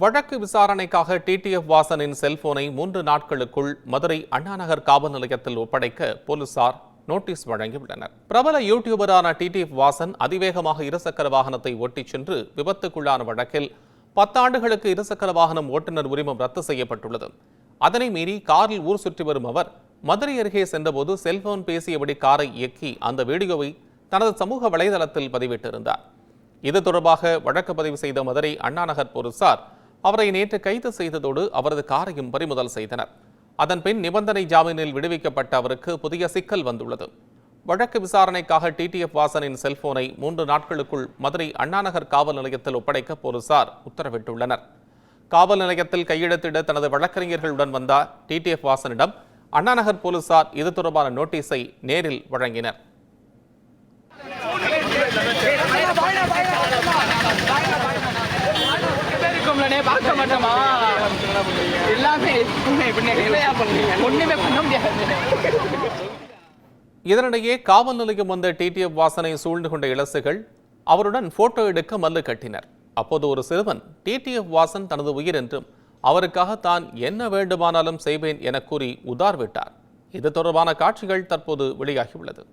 வழக்கு விசாரணைக்காக டிடிஎஃப் வாசனின் செல்போனை 3 நாட்களுக்குள் மதுரை அண்ணாநகர் காவல் நிலையத்தில் ஒப்படைக்க போலீசார் நோட்டீஸ் வழங்கியுள்ளனர். பிரபல யூடியூபரான டிடிஎஃப் வாசன் அதிவேகமாக இருசக்கர வாகனத்தை ஓட்டிச் சென்று விபத்துக்குள்ளான வழக்கில் 10 ஆண்டுகளுக்கு இருசக்கர வாகனம் ஓட்டுநர் உரிமம் ரத்து செய்யப்பட்டுள்ளது. அதனை மீறி காரில் ஊர் சுற்றி வரும் அவர் மதுரை அருகே சென்றபோது செல்போன் பேசியபடி காரை இயக்கி அந்த வீடியோவை தனது சமூக வலைதளத்தில் பதிவிட்டிருந்தார். இது தொடர்பாக வழக்கு பதிவு செய்த மதுரை அண்ணாநகர் போலீசார் அவரை நேற்று கைது செய்ததோடு அவரது காரையும் பறிமுதல் செய்தனர். அதன்பின் நிபந்தனை ஜாமீனில் விடுவிக்கப்பட்ட அவருக்கு புதிய சிக்கல் வந்துள்ளது. வழக்கு விசாரணைக்காக டிடிஎஃப் வாசனின் செல்போனை 3 நாட்களுக்குள் மதுரை அண்ணாநகர் காவல் நிலையத்தில் ஒப்படைக்க போலீசார் உத்தரவிட்டுள்ளனர். காவல் நிலையத்தில் கையெழுத்திட தனது வழக்கறிஞர்களுடன் வந்த டிடிஎஃப் வாசனிடம் அண்ணாநகர் போலீசார் இது தொடர்பான நோட்டீஸை நேரில் வழங்கினர். இதனிடையே காவல் நிலையம் வந்த டிடிஎஃப் வாசனை சூழ்ந்து கொண்ட இளசுகள் அவருடன் போட்டோ எடுக்க மல்லு கட்டினர். அப்போது ஒரு சிறுவன் டிடிஎஃப் வாசன் தனது உயிர் என்றும் அவருக்காக தான் என்ன வேண்டுமானாலும் செய்வேன் என கூறி உதார் விட்டார். இது தொடர்பான காட்சிகள் தற்போது வெளியாகியுள்ளது.